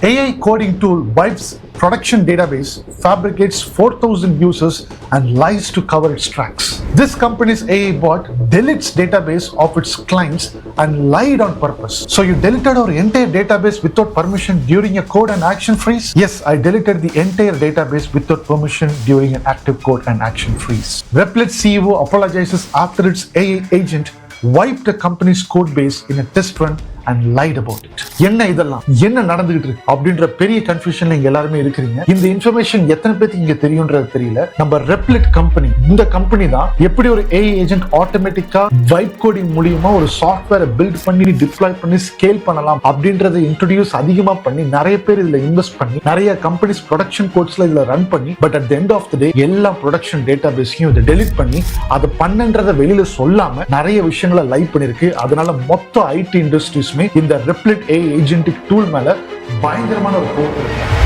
AI coding tool wipes production database, fabricates 4,000 users and lies to cover its tracks. This company's AI bot deletes database of its clients and lied on purpose. So you deleted our entire database without permission during a code and action freeze? Yes, I deleted the entire database without permission during an active code and action freeze. Replit CEO apologizes after its AI agent wiped the company's code base in a test run and lied about it. என்ன இதெல்லாம் என்ன நடந்துகிட்டு இருக்கு அப்படின்ற பெரிய கன்ஃபியூஷன்ல இங்க எல்லாருமே இருக்கிறீங்க. இந்த இன்ஃபர்மேஷன் எத்தனை பேருக்கு இங்க தெரியும்ன்றது தெரியல. நம்ம ரெப்லிட் கம்பெனி, இந்த கம்பெனி தான் எப்படி ஒரு AI ஏஜென்ட் ஆட்டோமேட்டிக்கா வைப் கோடிங் மூலமா ஒரு சாஃப்ட்வேரை பில்ட் பண்ணி டிப்ளாய் பண்ணி ஸ்கேல் பண்ணலாம் அப்படின்றத இன்ட்ரோடியூஸ் அதிகமா பண்ணி நிறைய பேர் இதுல இன்வெஸ்ட் பண்ணி நிறைய கம்பெனிஸ் ப்ரொடக்ஷன் கோட்ஸ்ல இதுல ரன் பண்ணி but at the end of the day எல்லா ப்ரொடக்ஷன் டேட்டாபேஸையும் இதை டெலிட் பண்ணி அதை பண்ணன்றதை வெளியில சொல்லாம நிறைய விஷயங்களை லைவ் பண்ணிருக்கு. அதனால மொத்த ஐடி இண்டஸ்ட்ரீஸ் இந்த Replit AI agentic tool மேல பயங்கரமான ஒரு கோபம் இருக்கு.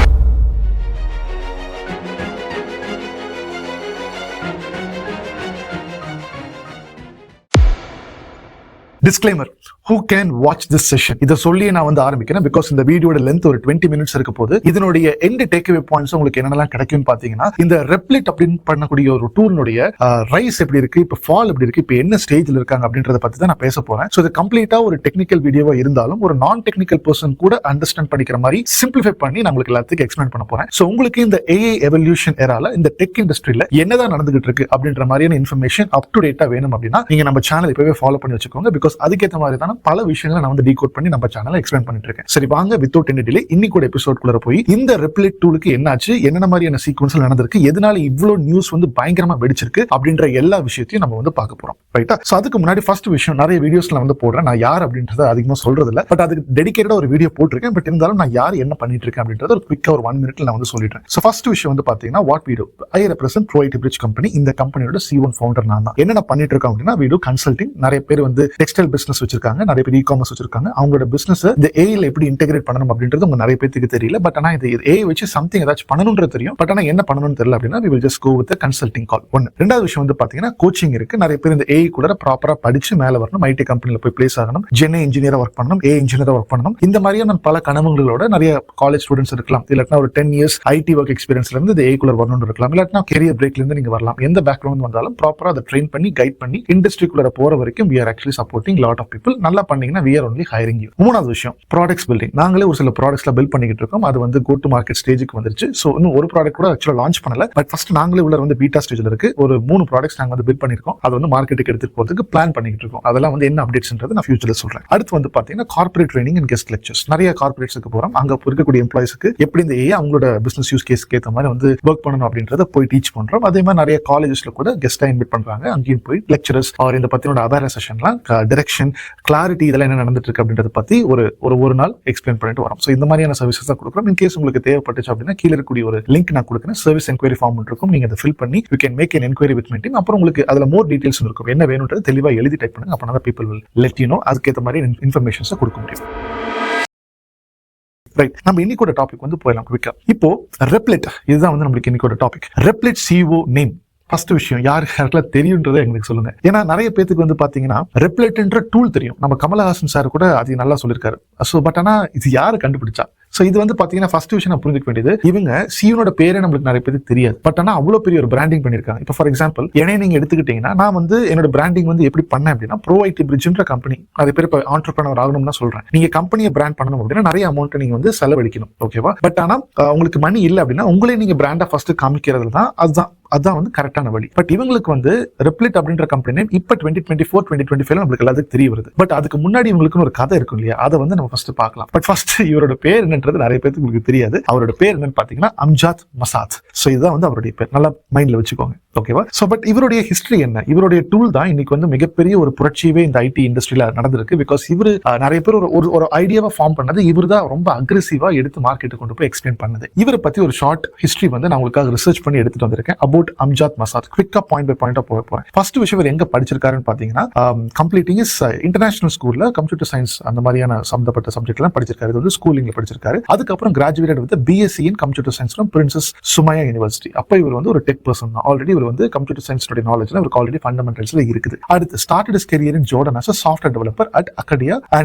Disclaimer, who can watch this session? இதை சொல்லி நான் வந்து ஆரம்பிக்கிறேன் பிகாஸ் இந்த வீடியோட லென்த் ஒரு 20 மினிட்ஸ் இருக்க போது. இதனுடைய எண்ட் டேக்அவே பாயிண்ட்ஸ் உங்களுக்கு என்னெல்லாம் கிடைக்கும்னு பாத்தீங்கன்னா, இந்த ரெப்லிட் அப்படின்னு பண்ணக்கூடிய ஒரு டூலினுடைய ரைஸ் எப்படி இருக்கு, இப்போ ஃபால் எப்படி இருக்கு, இப்போ என்ன ஸ்டேஜ்ல இருக்காங்க அப்படின்றத பத்தி தான் நான் பேச போறேன். ஸோ இது கம்ப்ளீட்டா ஒரு டெக்னிக்கல் வீடியோவா இருந்தாலும் ஒரு நான் டெக்னிக்கல் பர்சன் கூட அண்டர்ஸ்டாண்ட் பண்ணிக்கிற மாதிரி சிம்பிளிஃபை பண்ணி நான் உங்களுக்கு எல்லாத்துக்கும் எக்ஸ்பிளைன் பண்ண போறேன். ஸோ உங்களுக்கு இந்த AI எவல்யூஷன் ஏரால இந்த டெக் இண்டஸ்ட்ரியில என்னதான் நடந்துகிட்டு இருக்கு அப்படின்ற மாதிரியான இன்ஃபர்மேஷன் அப் டு டேட்டா வேணும் அப்படின்னா நீங்க நம்ம சேனல் இப்பவே ஃபாலோ பண்ணி வச்சுக்கோங்க. பிகாஸ் அதுக்கேற்ற மாதிரி தான் பல விஷயங்களை நான் வந்து டீகோட் பண்ணி நம்ம சேனலை எக்ஸ்பிளைன் பண்ணிட்டு இருக்கேன். சரி வாங்க வித்அவுட் எனி டிலே இன்னைக்கு எபிசோட் குள்ள போய் இந்த ரெப்லிட் டூலுக்கு என்னாச்சு, என்ன மாதிரியான சீக்வன்ஸ்ல நடந்திருக்கு, எதனால இவ்வளவு நியூஸ் வந்து பயங்கரமா வெடிச்சிருக்கு அப்படின்ற எல்லா விஷயத்தையும் நம்ம வந்து பார்க்க போறோம். ரைட்டா? சோ அதுக்கு முன்னாடி ஃபர்ஸ்ட் விஷயம், நிறைய வீடியோஸ்ல வந்து போடுறேன், நான் யார் அப்படின்றத அதிகமா சொல்றது இல்ல, பட் அதுக்கு டெடிகேட்டடா ஒரு வீடியோ போட்டிருக்கேன். பட் இருந்தாலும் நான் யார் என்ன பண்ணிட்டு இருக்கேன் அப்படின்றத ஒரு குவிக்கா ஒரு 1 மினிட்ல நான் வந்து சொல்லிடுறேன். சோ ஃபர்ஸ்ட் விஷயம் வந்து பாத்தீங்கன்னா, what we do, I represent pro IT bridge company. இந்த கம்பெனியோட C1 ஃபவுண்டர் நான் தான். என்ன பண்ணிட்டு இருக்கோம் அப்படின்னா, வி டு கன்சல்டிங். நிறைய பேர் வந்து டெக்ஸ்டைல் பிசினஸ் வச்சிருக்காங்க, நிறைய பேர் இ-காமர்ஸ் வச்சிருக்காங்க. அவங்களோட பிசினஸ் இந்த ஏஐல எப்படி இன்டெகிரேட் பண்ணணும் அப்படின்றது உங்க நிறைய பேருக்கு தெரியல. பட் ஆனா இது ஏஐ வச்சு சம்திங் ஏதாச்சும் பண்ணணும்ன்றது தெரியும். பட் ஆனா என்ன பண்ணணும்னு தெரியல அப்படின்னா, we will just go with the consulting call. ஒன்னு. ரெண்டாவது விஷயம் வந்து பாத்தீங்கன்னா, கோச்சிங் இருக்கு. நிறைய பேர் இந்த ஏஐ கூட ப்ராப்பரா படிச்சு மேல வரணும், ஐடி கம்பெனில போய் பிளேஸ் ஆகணும், GenAI இன்ஜினியரா ஒர்க் பண்ணணும், ஏஐ இன்ஜினியரா ஒர்க் பண்ணணும். இந்த மாதிரியான பல கனவுகளோட நிறைய காலேஜ் ஸ்டூடெண்ட்ஸ் இருக்கலாம். இல்லாட்டினா ஒரு 10 இயர்ஸ் ஐடி ஒர்க் எக்ஸ்பீரியன்ஸ்ல இருந்து இந்த ஏஐ குள்ள வரணும்னு இருக்கலாம். இல்லாட்டினா கெரியர் பிரேக்ல இருந்து நீங்க வரலாம். எந்த பேக்ரவுண்ட் வந்தாலும் ப்ராப்பரா அதை ட்ரெயின் பண்ணி கைட் பண்ணி இண்டஸ்ட்ரிக்குள்ள போற வரைக்கும் we are actually supporting lot of people. நல்லா பண்ணீங்கன்னா we are only hiring you. மூணாவது விஷயம், ப்ராடக்ட்ஸ் பில்டிங். நாங்களே ஒரு சில ப்ராடக்ட்ஸ்ல பில்ட் பண்ணிட்டு இருக்கோம். அது வந்து கோ டு மார்க்கெட் ஸ்டேஜுக்கு வந்துருச்சு. சோ இன்னும் ஒரு ப்ராடக்ட் கூட ஆக்சுவலா லான்ச் பண்ணல. பட் ஃபர்ஸ்ட் நாங்களே உள்ள வந்து பீட்டா ஸ்டேஜ்ல இருக்கு. ஒரு 3 ப்ராடக்ட்ஸ் நாங்க வந்து பில்ட் பண்ணிருக்கோம். அது வந்து மார்க்கெட்டுக்கு எடுத்துட்டு போறதுக்கு பிளான் பண்ணிட்டு இருக்கோம். அதெல்லாம் வந்து என்ன அப்டேட்ஸ்ன்றது நான் ஃபியூச்சர்ல சொல்றேன். அடுத்து வந்து பாத்தீங்கன்னா, corporate training and guest lectures. நிறைய கார்ப்பரேட்ஸ்க்கு போறோம். அங்க இருக்கக்கூடிய எம்ப்ளாயிஸ்க்கு எப்படி இந்த ஏஐ அவங்களோட பிசினஸ் யூஸ் கேஸ்க்கு ஏற்ற மாதிரி வந்து ஒர்க் பண்ணணும் அப்படின்றத போய் டீச் பண்றோம். அதே மாதிரி நிறைய காலேஜஸ்ல கூட கெஸ்டா இன்வைட் பண்றாங்க. அங்கேயும் போய் லெக்சரர்ஸ் அவர் இந்த பத்தினோட அவேர்னஸ் செஷன்லாம், டைரக்ஷன், கிளாரிட்டி, இதெல்லாம் என்ன நடந்துட்டு இருக்கு அப்படின்றத பத்தி ஒரு நாள் எக்ஸ்பிளைன் பண்ணிட்டு வரோம். சோ இந்த மாதிரியான சர்வீசஸ் தான் கொடுக்குறோம். இன் கேஸ் உங்களுக்கு தேவைப்பட்டுச்சு அப்படின்னா கீழ இருக்கக்கூடிய ஒரு லிங்க் நான் கொடுக்குறேன். சர்வீஸ் என்கொயரி ஃபார்ம் இருக்கும். நீங்க அதை ஃபில் பண்ணி you can make an enquiry with my team. அப்புறம் உங்களுக்கு அதுல மோர் டீடைல்ஸ் இருக்கும். என்ன வேணும்ன்றது தெளிவா எழுதி டைப் பண்ணுங்க. அப்பனா தான் people will let you know. அதுக்கேற்ற மாதிரி இன்ஃபர்மேஷன்ஸ் கொடுக்க முடியும். ரைட், நம்ம இன்னைக்கு ஒரு டாபிக் வந்து போயிடலாம் குவிக்கா. இப்போ ரெப்லிட், இதுதான் வந்து நம்மளுக்கு இன்னைக்கு ஒரு டாபிக். ரெப்லிட் CEO name. ஃபர்ஸ்ட் விஷயம், யாருக்கெல்லாம் தெரியும்ன்றதை எங்களுக்கு சொல்லுங்க. ஏன்னா நிறைய பேருக்கு வந்து பாத்தீங்கன்னா ரெப்லிட்ன்ற டூல் தெரியும். நம்ம கமலஹாசன் சார் கூட அது நல்லா சொல்லியிருக்காரு. ஸோ பட் ஆனா இது யாரு கண்டுபிடிச்சா? ஸோ இது வந்து பாத்தீங்கன்னா ஃபர்ஸ்ட் விஷயம் நான் புரிஞ்சுக்க வேண்டியது, இவங்க சியோனோட பேரே நம்மளுக்கு நிறைய பேருக்கு தெரியாது. பட் ஆனா அவ்வளவு பெரிய ஒரு பிராண்டிங் பண்ணிருக்காங்க. இப்போ ஃபார் எக்ஸாம்பிள் என்னைய நீங்க எடுத்துக்கிட்டீங்கன்னா, நான் வந்து என்னோட பிராண்டிங் வந்து எப்படி பண்ணேன் அப்படின்னா, ப்ரோஐடி பிரிட்ஜ்ன்ற கம்பெனி. நிறைய பேர் இப்போ ஆண்டர்பிரனர் ஆகணும்னா சொல்றேன், நீங்க கம்பெனியை பிராண்ட் பண்ணணும் அப்படின்னா நிறைய அமௌண்ட் நீங்க வந்து செலவழிக்கணும். ஓகேவா? பட் ஆனா உங்களுக்கு மணி இல்லை அப்படின்னா உங்களே நீங்க பிராண்டா ஃபர்ஸ்ட் காமிக்கிறதுல தான் அதான் வந்து கரெக்டான வழி. பட் இவங்களுக்கு வந்து ரெப்லிட் அப்படின்ற கம்பெனி இப்ப 2024 2025 நம்மளுக்கு எல்லாத்துக்கும் தெரிய வருது. பட் அதுக்கு முன்னாடி இவங்களுக்கு ஒரு கதை இருக்கும் இல்லையா, அதை வந்து நம்ம ஃபர்ஸ்ட் பார்க்கலாம். பட் ஃபர்ஸ்ட் இவரோட பேர் என்னன்றது நிறைய பேருக்கு உங்களுக்கு தெரியாது. அவரோட பேர் என்னன்னு பாத்தீங்கன்னா அம்ஜாத் மசாத். சோ இதுதான் வந்து அவருடைய பேர். நல்லா மைண்ட்ல வச்சுக்கோங்க. ஓகேவா? சோ பட் இவருடைய ஹிஸ்டரி என்ன, இவருடைய டூல் தான் இன்னைக்கு வந்து மிகப்பெரிய ஒரு புரட்சியவே இந்த ஐடி இண்டஸ்ட்ரியில நடந்திருக்கு. பிகாஸ் இவரு நிறைய பேர் ஒரு ஐடியாவா ஃபார்ம் பண்ணது இவர் தான். ரொம்ப அக்ரெசிவா எடுத்து மார்க்கெட்டுக்கு கொண்டு போய் எக்ஸ்பிளைன் பண்ணது. இவரை பத்தி ஒரு ஷார்ட் ஹிஸ்டரி வந்து நான் உங்களுக்காக ரிசர்ச் பண்ணி எடுத்துட்டு வந்திருக்கேன். அபவுட் அம்ஜாத் மசாத். குவிக்கா பாயிண்ட் பை பாயிண்டா போக போறேன். ஃபர்ஸ்ட் விஷயம், இவர் எங்க படிச்சிருக்காருன்னு பாத்தீங்கன்னா, கம்ப்ளீட்டிங் இஸ் இன்டர்நேஷனல் ஸ்கூல்ல கம்ப்யூட்டர் சயின்ஸ் அந்த மாதிரியான சம்பந்தப்பட்ட சப்ஜெக்ட் எல்லாம் படிச்சிருக்காரு. இது வந்து ஸ்கூலிங்ல படிச்சிருக்காரு. அதுக்கப்புறம் graduate with BSc in computer science from Princess Sumaya University. அப்ப இவர் வந்து ஒரு டெக் பர்சன் தான். ஆல்ரெடி இவர் வந்து கம்ப்யூட்டர் சயின்ஸ் நாலேஜ்ல இவருக்கு ஆல்ரெடி ஃபண்டமெண்டல்ஸ்ல இருக்குது. அடுத்து started his career in Jordan as a software developer at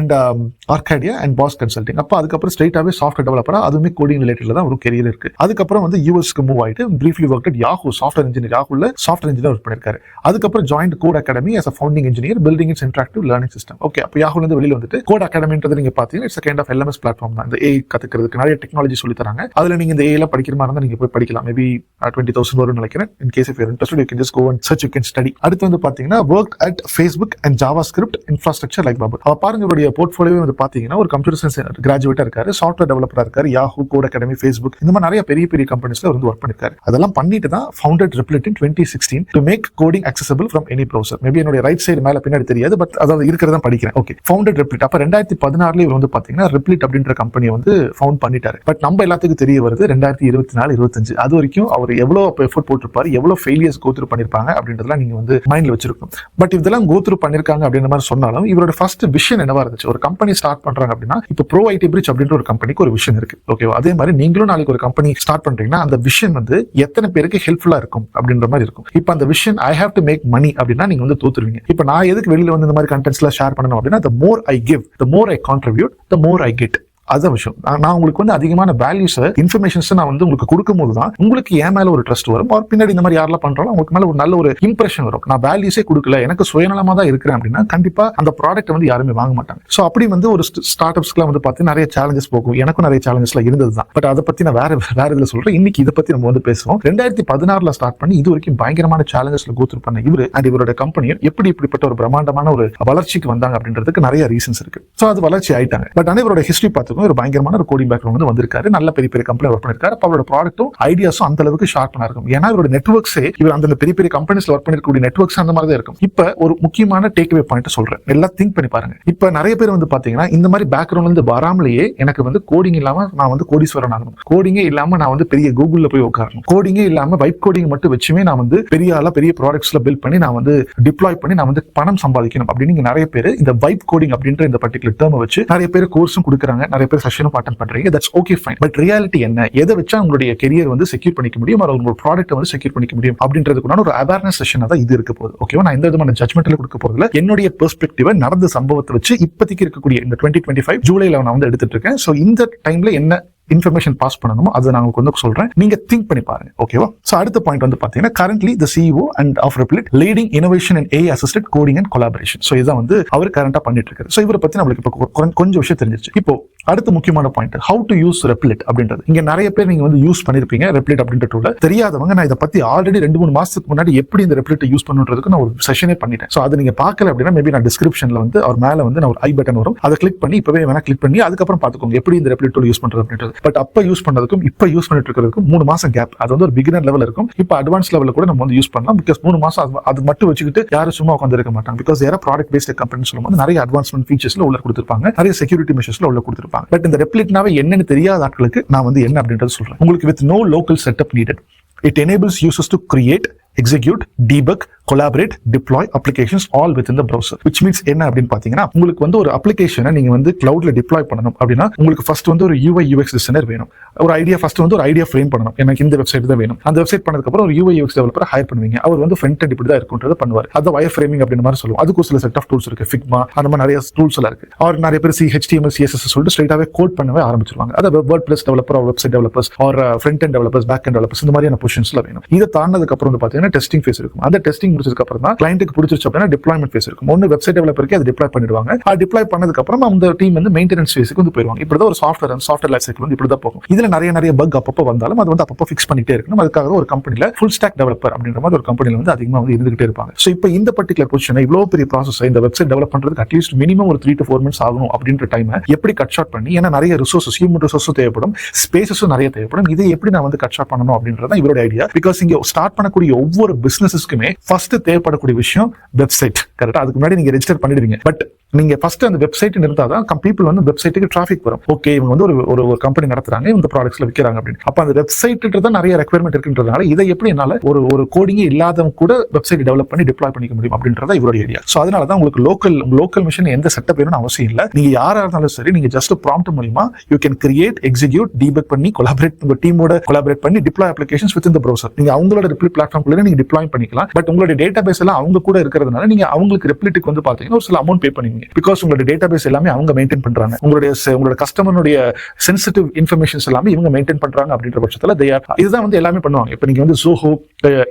Arcadia and Boss Consulting. அப்ப அதுக்கப்புறம் ஸ்ட்ரைட்டாவே சாஃப்ட்வேர் டெவலப்பரா, அதுவுமே கோடிங் ரிலேட்டட்ல தான் ஒரு கரியர் இருக்கு. அதுக்கப்புறம் வந்து யூஎஸ்க்கு மூவ் ஆயிட்டு briefly worked at Yahoo software engineer, யாஹூல சாஃப்ட்வேர் இன்ஜினியர் ஒர்க் பண்ணிருக்காரு. அதுக்கப்புறம் joined Codecademy as a founding engineer building its interactive learning system. Okay, அப்ப யாஹூல இருந்து வெளியில வந்துட்டு கோட் அகாடமின்றது நீங்க பாத்தீங்கன்னா it's a kind of LMS platform தான். இந்த ஏஐ கத்துக்கிறதுக்கு நிறைய டெக்னாலஜி சொல்லி தராங்க. அதுல நீங்க இந்த ஏஐல படிக்கிற மாதிரி இருந்தா நீங்க போய் படிக்கலாம். மேபி 20,000 வரும்னு நினைக்கிறேன். In case if you're interested, you can just go and search, you can study. அடுத்து வந்து பாத்தீங்கன்னா worked at Facebook and JavaScript infrastructure like Babu. அவ பாருங்க, இவருடைய போர்ட்ஃபோலியோ வந்து பாத்தீங்கன்னா ஒரு கம்ப்யூட்டர் சயின்ஸ் கிராஜுவேட்டா இருக்காரு, சாஃப்ட்வேர் டெவலப்பரா இருக்காரு, யாஹூ, கோட் அகாடமி, Facebook, இந்த மாதிரி நிறைய பெரிய பெரிய கம்பெனிஸ்ல வந்து ஒர்க் பண்ணிருக்காரு. அதெல்லாம் பண்ணிட்டு தான் founded Replit in 2016 to make coding accessible from any browser. Maybe என்னோட ரைட் சைடு மேல பின்னாடி தெரியாது, பட் அதாவது இருக்கிறத படிக்கிறேன். Okay, founded Replit. அப்ப 2016 இவர் வந்து பாத்தீங்கன்னா Replit அப்படின்ற கம்பெனியை வந்து ஃபவுண்ட் பண்ணிட்டாரு. பட் நம்ம எல்லாத்துக்கும் தெரிய வருது 2024-25 அது வரைக்கும் அவர் எவ்வளவு எஃபோர்ட் போட்டிருப்பாரு, எவ்வளவு ஃபெயிலியர்ஸ் கோத்ரூ பண்ணிருப்பாங்க அப்படின்றதெல்லாம் நீங்க வந்து மைண்ட்ல வச்சிருக்கும். பட் இதெல்லாம் கோத்ரூ பண்ணிருக்காங்க அப்படின்ற மாதிரி சொன்னாலும் இவரோட ஃபர்ஸ்ட் விஷன் என்னவா இருந்துச்சு? ஒரு கம்பெனி ஸ்டார்ட் பண்றாங்க அப்படின்னா இப்போ ப்ரோ ஐடி பிரிட்ஜ் அப்படின்ற ஒரு கம்பெனிக்கு ஒரு விஷன் இருக்கு. ஓகேவா? அதே மாதிரி நீங்களும் நாளைக்கு ஒரு கம்பெனி ஸ்டார்ட் பண்றீங்கன்னா அந்த விஷன் வந்து எத்தனை பேருக்கு ஹெல்ப்ஃபுல்லா இருக்கும் அப்படின்ற மாதிரி இருக்கும். இப்போ அந்த vision I have to make money அப்படின்னா நீங்க வந்து தோத்துருவீங்க. இப்போ நான் எதுக்கு வெளியில வந்து இந்த மாதிரி கண்டென்ட்ஸ்ல ஷேர் பண்ணணும் அப்படின்னா the more I give, the more I contribute, the more I get. அதான் விஷயம். நான் உங்களுக்கு வந்து அதிகமான வேல்யூஸ் இன்ஃபர்மேஷன்ஸ் நான் வந்து உங்களுக்கு கொடுக்கும் போது தான் உங்களுக்கு என் மேல ஒரு ட்ரஸ்ட் வரும். பின்னாடி இந்த மாதிரி யாரெல்லாம் பண்றாலும் உங்களுக்கு மேல ஒரு நல்ல ஒரு இம்ப்ரெஷன் வரும். நான் வேல்யூஸே கொடுக்கல, எனக்கு சுயநலமா தான் இருக்கிறேன் அப்படின்னா கண்டிப்பா அந்த ப்ராடக்ட் வந்து யாருமே வாங்க மாட்டாங்க. ஸோ அப்படி வந்து ஒரு ஸ்டார்ட் அப்ஸ்க்குலாம் வந்து பார்த்தீங்கன்னா நிறைய சேலஞ்சஸ் போகும். எனக்கும் நிறைய சேலஞ்சஸ்லாம் இருந்தது தான். பட் அதை பத்தி நான் வேற இதுல சொல்றேன். இன்னைக்கு இதை பத்தி நம்ம வந்து பேசுவோம். 2016 ஸ்டார்ட் பண்ணி இது வரைக்கும் பயங்கரமான சேலஞ்சஸ்ல கோத்ரூ பண்ண இவரு அண்ட் இவரோட கம்பெனி இப்படிப்பட்ட ஒரு பிரம்மாண்டமான ஒரு வளர்ச்சிக்கு வந்தாங்க அப்படின்றதுக்கு நிறைய ரீசன்ஸ் இருக்கு. ஸோ அது வளர்ச்சி ஆயிட்டாங்க. பட் ஆனால் இவரோட ஹிஸ்டரி பார்த்துக்கும் ஒரு பயங்கரமான ஒரு பேக்ரவுண்ட் வந்து வந்திருக்காரு. நல்ல பெரிய பெரிய கம்பெனி ஒர்க் பண்ணிருக்காரு. அவரோட ப்ராடக்ட்டும் ஐடியாஸும் அந்த அளவுக்கு ஷார்ப்பா இருக்கும். ஏன்னா இவரோட நெட்வொர்க்ஸே இவர் அந்த பெரிய பெரிய கம்பெனிஸ்ல ஒர்க் பண்ணிருக்கக்கூடிய நெட்வொர்க்ஸ் அந்த மாதிரி தான் இருக்கும். இப்ப ஒரு முக்கியமான டேக்அவே பாயிண்ட் சொல்றேன், எல்லாம் திங்க் பண்ணி பாருங்க. இப்ப நிறைய பேர் வந்து பாத்தீங்கன்னா இந்த மாதிரி பேக்ரவுண்ட்ல இருந்து வராமலேயே எனக்கு வந்து கோடிங் இல்லாம நான் வந்து கோடீஸ்வரன் ஆகணும், கோடிங்கே இல்லாம நான் வந்து பெரிய கூகுள்ல போய் உட்காரணும், கோடிங்கே இல்லாம வைப் கோடிங் மட்டும் வச்சுமே நான் வந்து பெரிய ப்ராடக்ட்ஸ்ல பில்ட் பண்ணி நான் வந்து டிப்ளாய் பண்ணி நான் வந்து பணம் சம்பாதிக்கணும் அப்படின்னு நிறைய பேர் இந்த வைப் கோடிங் அப்படின்ற இந்த பர்டிகுலர் டேர்ம் வச்சு நிறைய பேர் கோர்ஸும் கொடுக்குறாங்க, நிறைய பேர் செஷனும் அட்டெண்ட் பண்றீங்க. That's okay fine. But reality என்ன? எதை வச்சா உங்களுடைய கெரியர் வந்து செக்யூர் பண்ணிக்க முடியும், உங்களோட ப்ராடக்ட் வந்து செக்யூர் பண்ணிக்க முடியும் அப்படின்றதுக்குள்ள ஒரு அவேர்னஸ் செஷன் தான் இது இருக்க போகுது. ஓகேவா? நான் எந்த விதமான ஜட்மெண்ட்ல கொடுக்க போறதுல என்னுடைய பெர்ஸ்பெக்டிவ் நடந்த சம்பவத்தை வச்சு இப்போதைக்கு இருக்கக்கூடிய இந்த 2025 ஜூலைல நான் வந்து எடுத்துட்டு இருக்கேன். ஸோ இந்த டைம்ல என்ன இன்ஃபர்மேஷன் பாஸ் பண்ணணுமோ அதை நான் உங்களுக்கு வந்து சொல்றேன். நீங்க திங்க் பண்ணி பாருங்க. ஓகேவா? சோ அடுத்த பாயிண்ட் வந்து பாத்தீங்கன்னா currently the CEO and of Replit leading innovation in AI assisted coding and collaboration. So இதான் வந்து அவர் கரண்டா பண்ணிட்டு இருக்காரு. சோ இவரை பத்தி நம்மளுக்கு இப்போ கொஞ்சம் விஷயம் தெரிஞ்சிருச்சு. இப்போ அடுத்த முக்கியமான point, how to use Replit அப்படின்றது. இங்க நிறைய பேர் நீங்க வந்து யூஸ் பண்ணிருப்பீங்க Replit அப்படின்ற டூல. தெரியாதவங்க நான் இதை பத்தி ஆல்ரெடி 2-3 மாசத்துக்கு முன்னாடி எப்படி இந்த Replit யூஸ் பண்ணுன்றதுக்கு நான் ஒரு செஷனே பண்ணிட்டேன். சோ அது நீங்க பார்க்கல அப்படின்னா மேபி நான் டிஸ்கிரிப்ஷன்ல வந்து அவர் மேல வந்து நான் ஒரு ஐ பட்டன் வரும், அதை கிளிக் பண்ணி இப்பவே வேணா கிளிக் பண்ணி அதுக்கப்புறம் பாத்துக்கோங்க எப்படி இந்த Replit டூல் யூஸ் பண்றது அப்படின்றது. பட் அப்ப யூஸ் பண்ணதுக்கும் இப்ப யூஸ் பண்ணிட்டு இருக்கிறதுக்கும் 3 மாசம் கேப். அது வந்து ஒரு பிகினர் லெவல் இருக்கும். இப்ப அட்வான்ஸ் லெவல்ல கூட நம்ம வந்து யூஸ் பண்ணலாம். பிகாஸ் 3 மாசம் அது மட்டும் வச்சுக்கிட்டு யாரும் சும்மா உட்கார்ந்து இருக்க மாட்டாங்க. பிகாஸ் யாரா ப்ராடக்ட் பேஸ்ட் கம்பெனி சொல்லும்போது நிறைய அட்வான்ஸ்மெண்ட் ஃபீச்சர்ஸ்ல உள்ள கொடுத்திருப்பாங்க, நிறைய செக்யூரிட்டி மெஷர்ஸ்ல உள்ள கொடுத்திருப்பாங்க. பட் இந்த Replitனாவே என்னன்னு தெரியாத ஆட்களுக்கு நான் வந்து என்ன அப்படின்றது சொல்றேன். உங்களுக்கு with no local setup needed, it enables users to create, execute, debug, collaborate, deploy applications all within the browser. Which means என்ன அப்படின்னு பாத்தீங்கன்னா உங்களுக்கு வந்து ஒரு அப்ளிகேஷனை நீங்க வந்து கிளவுட்ல டிப்ளாய் பண்ணணும் அப்படின்னா உங்களுக்கு ஃபர்ஸ்ட் வந்து ஒரு UI UX டிசைனர் வேணும். ஒரு ஐடியா ஃபர்ஸ்ட் வந்து ஒரு ஐடியா ஃப்ரேம் பண்ணணும். எனக்கு இந்த வெப்சைட் தான் வேணும். அந்த வெப்சைட் பண்ணதுக்கு அப்புறம் ஒரு UI UX டெவலப்பரை ஹையர் பண்ணுவீங்க. அவர் வந்து ஃப்ரண்ட் எண்ட் இப்படி தான் இருக்கும்ன்றத பண்ணுவார். அது வயர் ஃப்ரேமிங் அப்படின்ற மாதிரி சொல்லுவோம். அதுக்கு சில செட் ஆஃப் டூல்ஸ் இருக்கு, ஃபிக்மா அந்த மாதிரி நிறைய டூல்ஸ் எல்லாம் இருக்கு. அவர் நிறைய பேர் HTML CSS சொல்லிட்டு ஸ்ட்ரைட்டாவே கோட் பண்ணவே ஆரம்பிச்சிருவாங்க. அது WordPress developer, website developers, or front end developers, back end developers இந்த மாதிரியான பொசிஷன்ஸ்ல வேணும். இதை தாண்டதுக்கு அப்புறம் வந்து பாத்தீங்கன்னா டெஸ்டிங் ஃபேஸ் இருக்கும். அந்த டெஸ்டிங் முடிச்சதுக்கு அப்புறம் தான் கிளையன்ட்டுக்கு பிடிச்சிருச்சு அப்படின்னா டிப்ளாய்மெண்ட் ஃபேஸ் இருக்கும். ஒன்னு வெப்சைட் டெவலப்பருக்கு அது டிப்ளாய் பண்ணிடுவாங்க. அது டிப்ளாய் பண்ணதுக்கு அப்புறம் அந்த டீம் வந்து மெயின்டெனன்ஸ் ஃபேஸ்க்கு வந்து போயிடுவாங்க. இப்படிதான் ஒரு சாஃப்ட்வேர் லைஃப் சைக்கிள் வந்து இப்படிதான் போகும். இதுல நிறைய பக் அப்பப்போ வந்தாலும் அது வந்து அப்பப்போ ஃபிக்ஸ் பண்ணிட்டே இருக்கணும். அதுக்காக ஒரு கம்பெனில ஃபுல் ஸ்டாக் டெவலப்பர் அப்படின்ற மாதிரி ஒரு கம்பெனில வந்து அதிகமா வந்து இருந்துகிட்டே இருப்பாங்க. சோ இப்போ இந்த பர்டிகுலர் பொசிஷன் இவ்வளவு பெரிய ப்ராசஸ் இந்த வெப்சைட் டெவலப் பண்றதுக்கு அட்லீஸ்ட் மினிமம் ஒரு 3 to 4 months ஆகணும் அப்படின்ற டைம் எப்படி கட் ஷார்ட் பண்ணி, ஏன்னா நிறைய ரிசோர்சஸ் ஹியூமன் ரிசோர்ஸும் தேவைப்படும், ஸ்பேசஸும் நிறைய தேவைப்படும். இதை எப்படி நான் வந்து கட் ஷார்ட் பண்ணணும் அப்படின்றத இவரோட ஐடியா. பிகாஸ் இங்க ஸ்டார்ட் பண்ணக்கூடிய ஒவ்வொரு பிசினஸஸ்க்குமே ஃபர்ஸ்ட் தேவைப்படக்கூடிய விஷயம் வெப்சைட். கரெக்டா? அதுக்கு முன்னாடி நீங்க ரெஜிஸ்டர் பண்ணிடுவீங்க. பட் நீங்க ஃபர்ஸ்ட் அந்த வெப்சைட் இருந்தாதான் பீப்புள் வந்து வெப்சைட்டுக்கு டிராஃபிக் வரும். ஓகே, இவங்க வந்து ஒரு கம்பெனி நடத்துறாங்க, இந்த ப்ராடக்ட்ஸ்ல விற்கிறாங்க அப்படின்னு. அப்ப அந்த வெப்சைட் தான் நிறைய ரெக்யர்மெண்ட் இருக்குன்றதுனால இதை எப்படி என்னால ஒரு கோடிங்கே இல்லாதவங்க கூட வெப்சைட் டெவலப் பண்ணி டிப்ளாய் பண்ணிக்க முடியும் அப்படின்றத இவருடைய ஐடியா. சோ அதனால தான் உங்களுக்கு லோக்கல் மிஷின் எந்த செட்டப் வேணும்னு அவசியம் இல்லை. நீங்க யாரா இருந்தாலும் சரி, நீங்க ஜஸ்ட் ப்ராம்ப்ட் மூலமா you can create, execute, debug பண்ணி, கொலாபரேட், உங்க டீமோட கொலாபரேட் பண்ணி டிப்ளாய் அப்ளிகேஷன்ஸ் வித் இந்த ப்ரௌசர். நீங்க அவங்களோட Replit பிளாட்ஃபார்ம் குள்ள நீங்க டிப்ளாய் பண்ணிக்கலாம். பட் உங்களுடைய டேட்டாபேஸ் எல்லாம் அவங்க கூட இருக்கிறதுனால நீங்க அவங்களுக்கு Replitக்கு வந்து பாத்தீங்கன்னா ஒரு சில அமௌண்ட் பே பண்ணுவீங்க. பிகாஸ் உங்களுடைய டேட்டாபேஸ் எல்லாமே அவங்க மெயின்டைன் பண்றாங்க, உங்களோட கஸ்டமருடைய சென்சிட்டிவ் இன்ஃபர்மேஷன்ஸ் எல்லாமே இவங்க மெயின்டைன் பண்றாங்க அப்படின்ற பட்சத்துல இதுதான் வந்து எல்லாமே பண்ணுவாங்க. இப்போ நீங்க வந்து Zoho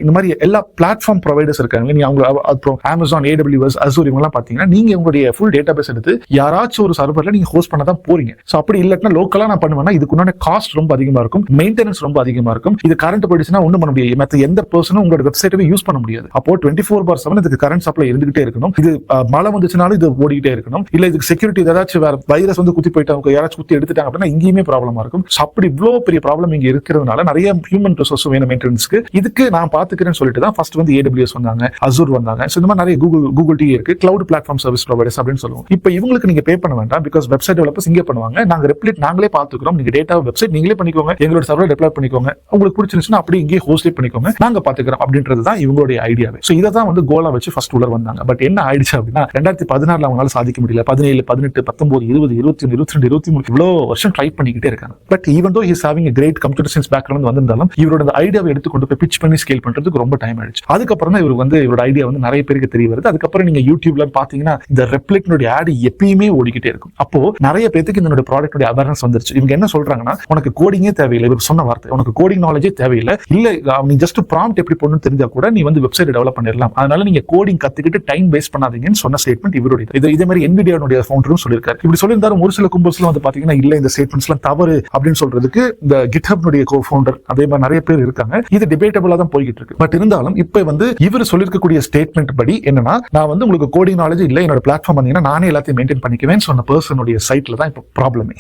இந்த மாதிரி எல்லா பிளாட்ஃபார்ம் ப்ரொவைடர்ஸ் இருக்காங்க, நீங்க அவங்க அப்புறம் Amazon, AWS, Azure இவங்கலாம் பாத்தீங்கன்னா நீங்க உங்களுடைய ஃபுல் டேட்டாபேஸ் எடுத்து யாராச்சும் ஒரு சர்வர்ல நீங்க ஹோஸ்ட் பண்ண தான் போறீங்க. சோ அப்படி இல்லன்னா லோக்கலா நான் பண்ணுவேன்னா இதுக்குண்டான காஸ்ட் ரொம்ப அதிகமா இருக்கும், மெயின்டெனன்ஸ் ரொம்ப அதிகமா இருக்கும். இது கரண்ட் போயிடுச்சுன்னா ஒண்ணும் பண்ண முடியாது, மற்ற எந்த பர்சனும் உங்களோட வெப்சைட்டை யூஸ் பண்ண முடியாது. அப்போ 24/7 இதுக்கு கரண்ட் சப்ளை இருந்துகிட்டே இருக்கணும். இது மழை வந்துச்சுனாலும் இது ஓடிக்கிட்டே இருக்கணும். இல்ல இதுக்கு செக்யூரிட்டி ஏதாச்சும் வேற வைரஸ் வந்து குத்தி போயிட்டாங்க, யாராச்சும் குத்தி எடுத்துட்டாங்க அப்படின்னா இங்கேயுமே ப்ராப்ளமா இருக்கும். அப்படி இவ்வளவு பெரிய ப்ராப்ளம் இங்க இருக்கிறதுனால நிறைய ஹியூமன் ரிசோர்ஸ் வேணும் மெயின்டெனன்ஸ்க்கு. இதுக்கு நான் பாத்துக்கிறேன்னு சொல்லிட்டு தான் ஃபர்ஸ்ட் வந்து AWS வந்தாங்க, Azure வந்தாங்க. சோ இந்த மாதிரி நிறைய கூகுள் டி இருக்கு, கிளவுட் பிளாட்ஃபார்ம் சர்வீஸ் ப்ரொவைடர்ஸ் அப்படின்னு சொல்லுவோம். இப்போ இவங்களுக்கு நீங்க பே பண்ண வேண்டாம், பிகாஸ் வெப்சைட் டெவலப்பர்ஸ் இங்கே பண்ணுவாங்க. நாங்க Replit நாங்களே பாத்துக்கிறோம், நீங்க டேட்டா வெப்சைட் நீங்களே பண்ணிக்கோங்க, எங்களோட சர்வர் டெப்ளாய் பண்ணிக்கோங்க, உங்களுக்கு பிடிச்சிருந்துச்சுன்னா அப்படியே இங்கே ஹோஸ்ட் பண்ணிக்கோங்க, நாங்க பாத்துக்கிறோம் அப்படின்றது தான் இவங்களுடைய ஐடியாவே. சோ இதை தான் வந்து கோலா வச்சு ஃபர்ஸ்ட் உள்ள வந்தாங்க. பட் என்ன ஆயிடுச்சு அப்படின்னா 2016 அவங்களால சாதிக்க முடியல. 17, 18, 19, 20, 21, 22, 23 இவ்வளவு வருஷம் ட்ரை பண்ணிக்கிட்டே இருக்காங்க. But even though his having a great computer science background வந்திருந்தாலும் இவரோட அந்த ஐடியாவை எடுத்து கொண்டு போய் பிட்ச் பண்ணி ஸ்கேல் பண்றதுக்கு ரொம்ப டைம் ஆயிடுச்சு. அதுக்கப்புறம் தான் இவருக்கு வந்து இவரோட ஐடியா வந்து நிறைய பேருக்கு தெரிய வருது. அதுக்கப்புறம் நீங்க யூடியூப்ல பாத்தீங்கன்னா இந்த Replit ஆட் எப்பயுமே ஓடிக்கிட்டே இருக்கும். அப்போ நிறைய பேருக்கு இந்த ப்ராடக்ட் அவேர்னஸ் வந்துருச்சு. இவங்க என்ன சொல்றாங்கன்னா உனக்கு கோடிங்கே தேவையில்லை, இவர் சொன்ன வார்த்தை, உனக்கு கோடிங் நாலேஜே தேவையில்லை, இல்ல நீ ஜஸ்ட் ப்ராம்ப்ட் எப்படி போடணும்னு தெரிஞ்சா கூட நீ வந்து வெப்சைட் டெவலப் பண்ணிடலாம், அதனால நீங்க கோடிங் கத்துக்கிட்டு டைம் வேஸ்ட் பண்ணாதீங்கன்னு சொன்ன ஸ்டேட்மெண்ட் இவருடைய. இதே மாதிரி NVIDIA ஃபவுண்டரும் சொல்லியிருக்காரு. இப்படி சொல்லியிருந்தாலும் ஒரு சில கும்பல்ஸ்ல வந்து பாத்தீங்கன்னா இல்ல இந்த ஸ்டேட்மெண்ட்ஸ் எல்லாம் தவறு அப்படின்னு சொல்றதுக்கு இந்த GitHub கோ-ஃபவுண்டர் அதே மாதிரி நிறைய பேர் இருக்காங்க. இது டிபேட்டபிளா தான் போய்கிட்டு இருக்கு. பட் இருந்தாலும் இப்ப வந்து இவர் சொல்லிருக்கக்கூடிய ஸ்டேட்மெண்ட் படி என்னன்னா, நான் வந்து உங்களுக்கு கோடிங் நாலேஜ் இல்ல, என்னோட பிளாட்ஃபார்ம் வந்தீங்கன்னா நானே எல்லாத்தையும் மெயின்டைன் பண்ணிக்குவேன் சொன்ன பர்சனுடைய சைட்ல தான் இப்ப ப்ராப்ளமே.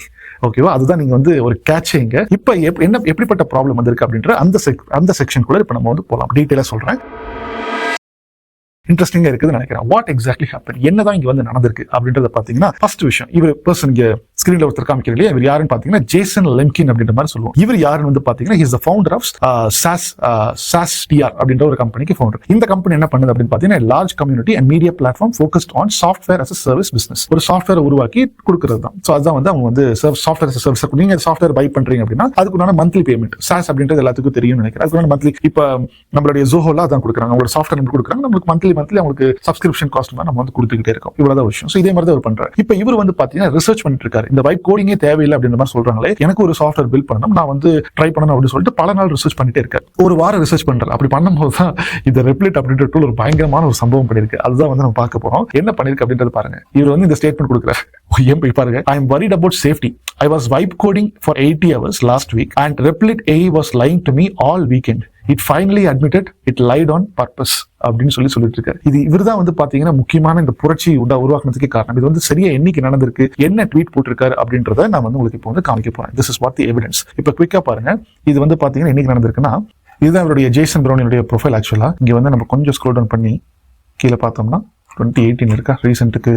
ஓகேவா, அதுதான் நீங்க வந்து ஒரு கேட்சிங்க. இப்ப எப்படிப்பட்ட ப்ராப்ளம் வந்திருக்கு அப்படின்ற அந்த செக்ஷன் கூட இப்ப நம்ம வந்து போலாம், டீடைலா சொல்றேன். இன்ட்ரெஸ்டிங்கா இருக்குதுன்னு நினைக்கிறேன். வாட் எக்ஸாக்ட்லி ஹேப்பன், என்னதான் இங்க வந்து நடந்திருக்கு அப்படின்றத பாத்தீங்கன்னா, ஃபர்ஸ்ட் விஷயம், இவர் பர்சன் இங்க ஸ்கிரீன்ல ஒருத்தர் காமிக்கிறீங்க, இவர் யாருன்னு பாத்தீங்கன்னா ஜேசன் லெம்கின் அப்படின்ற மாதிரி சொல்லுவோம். இவர் யாருன்னு வந்து பாத்தீங்கன்னா is the founder of SaaSTR அப்படின்ற ஒரு கம்பெனிக்கு ஃபவுண்டர். இந்த கம்பெனி என்ன பண்ணுது அப்படின்னு பாத்தீங்கன்னா large community and media platform focused on software as a service business. ஒரு சாஃப்ட்வேர் உருவாக்கி கொடுக்கிறது தான். சோ அதுதான் வந்து அவங்க வந்து சாஃப்ட்வேர் as a சர்வீஸ். நீங்க சாஃப்ட்வேர் பை பண்றீங்க அப்படின்னா அதுக்குண்டான மந்த்லி பேமெண்ட், SaaS அப்படின்றது எல்லாத்துக்கும் தெரியும் நினைக்கிறேன். அதுக்குண்டான மந்த்லி, இப்ப நம்மளுடைய Zohoல அதான் கொடுக்குறாங்க, அவங்களோட சாஃப்ட்வேர் நம்ம கொடுக்குறாங்க, நம்மளுக்கு மந்த்லி அவங்களுக்கு சப்ஸ்கிரிப்ஷன் காஸ்ட் நம்ம வந்து கொடுத்துக்கிட்டே இருக்கோம். இவ்வளவுதான் விஷயம். இதே மாதிரி தான் அவர் பண்றாரு. இப்ப இவர் வந்து பாத்தீங்கன்னா ரிசர்ச் பண்ணிட்டு இருக்காரு. இந்த வைப் கோடிங்கே தேவையில்லை அப்படின்ற மாதிரி சொல்றாங்களே, எனக்கு ஒரு சாஃப்ட்வேர் பில்ட் பண்ணணும், நான் வந்து ட்ரை பண்ணணும் அப்படின்னு சொல்லிட்டு பல நாள் ரிசர்ச் பண்ணிட்டே இருக்காரு. ஒரு வாரம் ரிசர்ச் பண்றாரு. அப்படி பண்ணும்போது தான் இந்த Replit அப்படின்ற டூல் ஒரு பயங்கரமான ஒரு சம்பவம் பண்ணிருக்கு. அதுதான் வந்து நம்ம பார்க்க போறோம். என்ன பண்ணிருக்கு அப்படின்றது பாருங்க. இவர் வந்து இந்த ஸ்டேட்மெண்ட் கொடுக்குறாரு. ஏன் போய் பாருங்க. I am worried about safety. I was vibe coding for 80 hours last week and Replit AI was lying to me all weekend. It finally admitted it lied on purpose அப்படின்னு சொல்லிட்டு இருக்காரு. இது இவர்தான் வந்து பாத்தீங்கன்னா முக்கியமான இந்த புரட்சி உருவாக்குறதுக்கு காரணம். இது வந்து சரியா என்னைக்கு நடந்திருக்கு, என்ன ட்வீட் போட்டிருக்காரு அப்படின்றத நான் வந்து உங்களுக்கு இப்போ வந்து காமிக்க போறேன். This is what the evidence. இப்போ குயிக்கா பாருங்க. இது வந்து பாத்தீங்கன்னா என்னைக்கு நடந்திருக்குன்னா, இதுதான் இவருடைய ஜேசன் ப்ரௌனினுடைய ப்ரொஃபைல். ஆக்சுவலா இங்க வந்து நம்ம கொஞ்சம் ஸ்க்ரோல் டவுன் பண்ணி கீழே பார்த்தோம்னா 2018 இருக்கா, ரீசென்ட்டுக்கு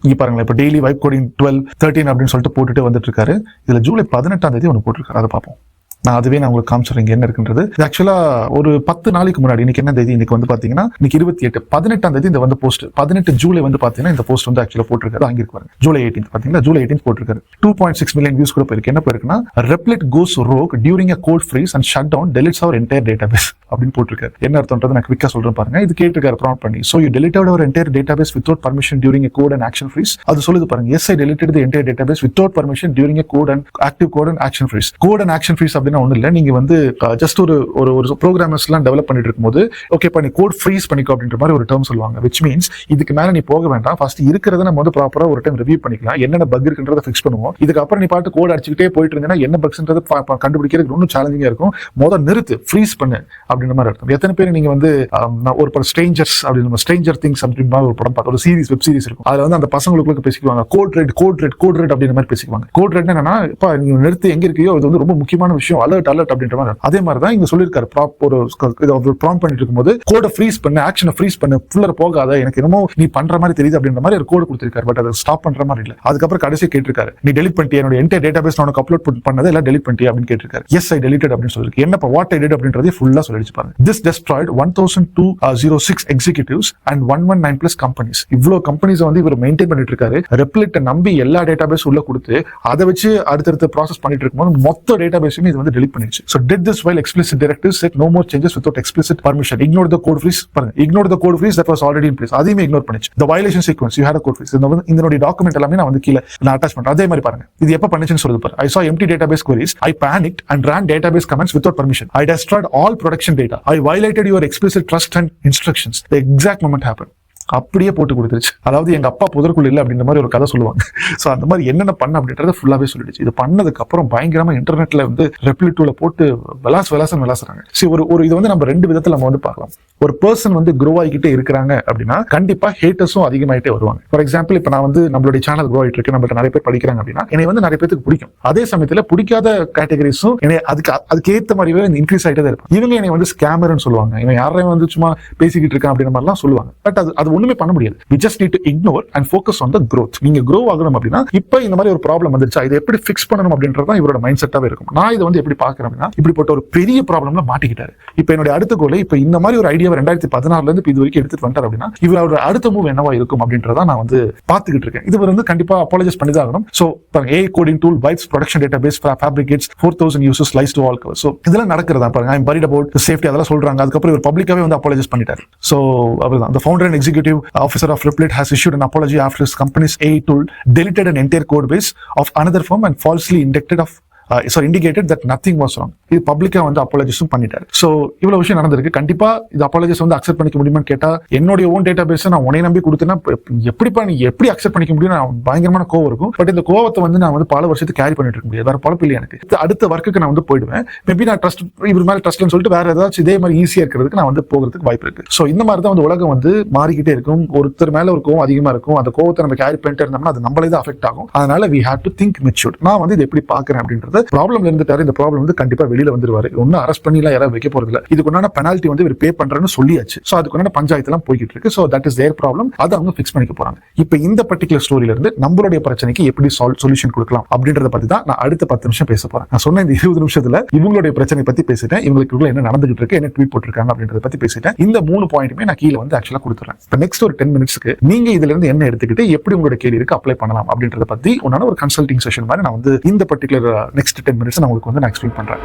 இங்க பாருங்களேன். இப்போ டெய்லி வைப் கோடிங் 12, 13 அப்படின்னு சொல்லிட்டு போட்டுட்டு வந்துட்டு இருக்காரு. இதுல ஜூலை 18 ஒன்று போட்டிருக்காரு. அதை பார்ப்போம். நான் அதுவே நான் உங்களுக்கு காமிச்சிடுறேன் என்ன இருக்குன்றது. ஆக்சுவலா ஒரு 10 நாளைக்கு முன்னாடி, இன்னைக்கு என்ன தேதி, இன்னைக்கு வந்து பாத்தீங்கன்னா இன்னைக்கு 28, 18 இந்த வந்து போஸ்ட் 18 ஜூலை வந்து பாத்தீங்கன்னா இந்த போஸ்ட் வந்து ஆக்சுவலா போட்டிருக்காரு. அங்க இருக்கு பாருங்க, ஜூலை 18 பாத்தீங்கன்னா ஜூலை 18 போட்டிருக்காரு. 2.6 மில்லியன் வியூஸ் கூட போயிருக்கு. என்ன போயிருக்குன்னா, Replit goes rogue during a code freeze and shut down, deletes our entire database அப்படின்னு போட்டிருக்காரு. என்ன அர்த்தம்ன்றது நான் குவிக்கா சொல்றேன் பாருங்க. இது கேட்டிருக்காரு ப்ராம்ப்ட் பண்ணி. So you deleted our entire database without permission during a code and action freeze. அது சொல்லுது பாருங்க. Yes, I deleted the entire database without permission during a active code and action freeze. Code and action freeze அப்படின்னா ஒண்ணு இல்ல, நீங்க வந்து just ஒரு programmers எல்லாம் டெவலப் பண்ணிட்டு இருக்கும்போது ஓகே பண்ணி கோட் ஃப்ரீஸ் பண்ணிக்கோ அப்படின்ற மாதிரி ஒரு டேர்ம் சொல்லுவாங்க. which means இதுக்கு மேல நீ போக வேண்டாம், ஃபர்ஸ்ட் இருக்கிறத நம்ம வந்து ப்ராப்பரா ஒரு டைம் ரிவ்யூ பண்ணிக்கலாம், என்னென்ன பக் இருக்குன்றத ஃபிக்ஸ் பண்ணுவோம். இதுக்கப்புறம் நீ பாட்டு கோட் அடிச்சுக்கிட்டே போயிட்டு இருந்தீங்கன்னா என்ன பக்ஸ்ன்றது கண்டுபிடிக்கிறது இன்னும் சேலஞ்சிங்கா இருக்கும். முதல் நிறுத்து, ஃப்ரீஸ் பண்ணு அப்படின்ற மாதிரி அர்த்தம். எத்தனை பேர் நீங்க வந்து ஒரு படம் ஸ்ட்ரேஞ்சர்ஸ் அப்படின்னு, ஸ்ட்ரேஞ்சர் திங்ஸ் அப்படின்ற ஒரு படம் பார்த்து, ஒரு சீரிஸ், வெப் சீரிஸ் இருக்கும். அதுல வந்து அந்த பசங்களுக்குள்ள பேசிக்குவாங்க கோட் ரெட் அப்படின்ற மாதிரி பேசிக்குவாங்க. கோட் ரெட் என்னன்னா, நீங்க நிறுத்து, எங்க இருக்கையோ அது வந்து ரொம்ப முக்கியமான விஷயம், அலர்ட் அப்படின்ற மாதிரி. அதே மாதிரி தான் இங்க சொல்லியிருக்காரு, ஒரு ப்ராம்ப்ட் பண்ணிட்டு இருக்கும்போது கோட ஃப்ரீஸ் பண்ணு, ஆக்ஷனை ஃப்ரீஸ் பண்ணு, ஃபுல்லர் போகாத, எனக்கு என்னமோ நீ பண்ற மாதிரி தெரியுது அப்படின்ற மாதிரி ஒரு கோடு கொடுத்திருக்காரு. பட் அதை ஸ்டாப் பண்ற மாதிரி இல்ல. அதுக்கப்புறம் கடைசி கேட்டிருக்காரு, நீ டெலிட் பண்ணிட்டியா, என்னோட என்டையர் டேட்டாபேஸ் நான் அப்லோட் பண்ணதை எல்லாம் டெலிட் பண்ணிட்டியா அப்படின்னு கேட்டிருக்காரு. எஸ் ஐ டெலிட்டட் அப்படின்னு சொல்லிருக்கு. என்னப்பா வாட் ஐ டிட் அப்படின்றதே ஃபுல்லா சொல்லிடுச்சு பாருங்க. This Detroit 1206 executives and 119 plus companies. இவ்வளவு கம்பெனிஸ் வந்து இவர் மெயின்டைன் பண்ணிட்டு இருக்காரு. ரெப்ளிட் நம்பி எல்லா டேட்டாபேஸ் உள்ள கொடுத்து அதை வச்சு அடுத்தடுத்து ப்ராசஸ் பண்ணிட்டு இருக்கும்போது மொத்த டேட்டாபேஸுமே இது வந்து டெலிட் பண்ணிடுச்சு. So did this while explicit directives said no more changes without explicit permission. Ignore the code freeze. Ignore the code freeze that was already in place. அதையுமே இக்னோர் பண்ணிச்சு. The violation sequence, you had a code freeze. இந்த document எல்லாமே நான் வந்து கீழ நான் attach பண்றேன். அதே மாதிரி பாருங்க, இது எப்ப பண்ணுச்சுன்னு சொல்லுது பாரு. I saw empty database queries. I panicked and ran database comments without permission. I destroyed all production data. I violated your explicit trust and instructions. The exact moment happened. அப்படியே போட்டு கொடுத்துருச்சு. அதாவது எங்க அப்பா புதற்குள்ள இல்லை அப்படின்ற மாதிரி ஒரு கதை சொல்லுவாங்க. ஸோ அந்த மாதிரி என்னென்ன பண்ண அப்படின்றத ஃபுல்லாவே சொல்லிடுச்சு. இது பண்ணதுக்கு அப்புறம் பயங்கரமா இன்டர்நெட்ல வந்து ரெப்ளிட்டூல போட்டு விளாசுறாங்க. சரி, ஒரு இது வந்து நம்ம ரெண்டு விதத்துல நம்ம வந்து பார்க்கலாம். ஒரு பர்சன் வந்து க்ரோ ஆகிக்கிட்டே இருக்கிறாங்க அப்படின்னா கண்டிப்பா ஹேட்டர்ஸும் அதிகமாயிட்டே வருவாங்க. ஃபார் எக்ஸாம்பிள், இப்போ நான் வந்து நம்மளுடைய சேனல் க்ரோ ஆகிட்டு இருக்கு, நம்மள்ட்ட நிறைய பேர் படிக்கிறாங்க அப்படின்னா என்னை வந்து நிறைய பேருக்கு பிடிக்கும். அதே சமயத்துல பிடிக்காத கேட்டகரிஸும் என்னை அதுக்கு ஏற்ற மாதிரியே இன்க்ரீஸ் ஆகிட்டே தான் இருக்கும். இவங்க என்னை வந்து ஸ்கேமர்னு சொல்லுவாங்க, இவன் யாரையும் வந்து சும்மா பேசிக்கிட்டு இருக்கான் அப்படின்ற மாதிரிலாம் சொல்லுவாங்க. பட் அது ஒண்ணுமே பண்ண முடியாது. We just need to ignore and focus on the growth. நீங்க grow ஆகணும் அப்படின்னா இப்போ இந்த மாதிரி ஒரு ப்ராப்ளம் வந்துருச்சா, இதை எப்படி ஃபிக்ஸ் பண்ணணும் அப்படின்றது தான் இவரோட மைண்ட் செட்டாவே இருக்கும். நான் இதை வந்து எப்படி பாக்குறேன் அப்படின்னா, இப்படிப்பட்ட ஒரு பெரிய ப்ராப்ளம்ல மாட்டிக்கிட்டாரு. இப்போ என்னுடைய அடுத்த கோலை இப்போ இந்த மாதிரி ஒரு ஐடியாவை 2016 இருந்து இது வரைக்கும் எடுத்துட்டு வந்துட்டார் அப்படின்னா இவரோட அடுத்த மூவ் என்னவா இருக்கும் அப்படின்றத நான் வந்து பாத்துக்கிட்டு இருக்கேன். இது வந்து கண்டிப்பா அப்பாலஜைஸ் பண்ணி தான் ஆகணும். So AI coding tool wipes production database fabricates 4000 users lies to all cover. So இதெல்லாம் நடக்கிறதா பாருங்க. I'm worried about the safety அதெல்லாம் சொல்றாங்க. அதுக்கப்புறம் இவர் பப்ளிக்காவே வந்து அப்பாலஜைஸ் பண்ணிட்டாரு. ஸோ அவ்வளவுதான். The founder and executive officer of Replit has issued an apology after his company's AI tool deleted an entire code base of another firm and falsely indicated that nothing was wrong. இது பப்ளிக்கா வந்து அப்பாலஜிஸும் பண்ணிட்டாரு. So இவ்வளவு விஷயம் நடந்திருக்கு. கண்டிப்பா இது apologies வந்து அக்செப்ட் பண்ணிக்க முடியுமான்னு கேட்டா, என்னுடைய ஓன் டேட்டாபேஸ் நான் உன்னை நம்பி கொடுத்தேன்னா நீ எப்படி அக்செப்ட் பண்ணிக்க முடியும்? நான் பயங்கரமான கோவம் இருக்கும். பட் இந்த கோவத்தை வந்து நான் வந்து பல வருஷத்துக்கு கேரி பண்ணிட்டு இருக்க முடியாது. வேற பழப்பு இல்லை எனக்கு. அடுத்த ஒர்க்குக்கு நான் வந்து போயிடுவேன். மேபி நான் இவர் மேல ட்ரஸ்ட்னு சொல்லிட்டு வேற ஏதாச்சும் இதே மாதிரி ஈஸியா இருக்கிறதுக்கு நான் வந்து போகிறதுக்கு வாய்ப்பு இருக்கு. சோ இந்த மாதிரி தான் வந்து உலகம் வந்து மாறிக்கிட்டே இருக்கும். ஒருத்தர் மேல ஒரு கோவம் அதிகமா இருக்கும். அந்த கோவத்தை நம்ம கேரி பண்ணிட்டு இருந்தோம்னா அது நம்மளே தான் அஃபெக்ட் ஆகும். அதனால we have to think mature. நான் வந்து இது எப்படி பாக்குறேன் அப்படின்றது ப்ராப்ளம்ல இருந்துட்டாரு. இந்த ப்ராப்ளம் வந்து கண்டிப்பா வெளியில வந்துருவாரு. ஒன்னும் அரெஸ்ட் பண்ணிலாம் யாராவது வைக்க போறது இல்ல. இதுக்குண்டான பெனால்ட்டி வந்து இவர் பே பண்றேன்னு சொல்லியாச்சு. சோ அதுக்குண்டான பஞ்சாயத்து எல்லாம் போய்கிட்டு இருக்கு. So that is there problem. அதை அவங்க ஃபிக்ஸ் பண்ணிக்க போறாங்க. இப்போ இந்த பர்டிகுலர் ஸ்டோரியில இருந்து நம்மளுடைய பிரச்சனைக்கு எப்படி சொல்யூஷன் கொடுக்கலாம் அப்படின்றத பத்தி தான் நான் அடுத்த 10 நிமிஷம் பேச போறேன். நான் சொன்ன இந்த 20 நிமிஷத்துல இவங்களுடைய பிரச்சனை பத்தி பேசிட்டேன். இவங்களுக்கு என்ன நடந்துகிட்டு இருக்கு, என்ன ட்வீட் போட்டிருக்காங்க அப்படின்றத பத்தி பேசிட்டேன். இந்த 3 பாயிண்ட்டுமே நான் கீழே வந்து ஆக்சுவலா கொடுத்துறேன். இப்போ நெக்ஸ்ட் ஒரு 10 மினிட்ஸ்க்கு நீங்க இதுல இருந்து என்ன எடுத்துக்கிட்டு எப்படி உங்களோட கேரியருக்கு அப்ளை பண்ணலாம் அப்படின்றத பத்தி உன்னான ஒரு கன்சல்டிங் செஷன் மாதிரி நான் வந்து இந்த பர்டிகுலர் நெக்ஸ்ட் 10 மினிட்ஸ் நான் உங்களுக்கு வந்து நான் எக்ஸ்பிளைன் பண்றேன்.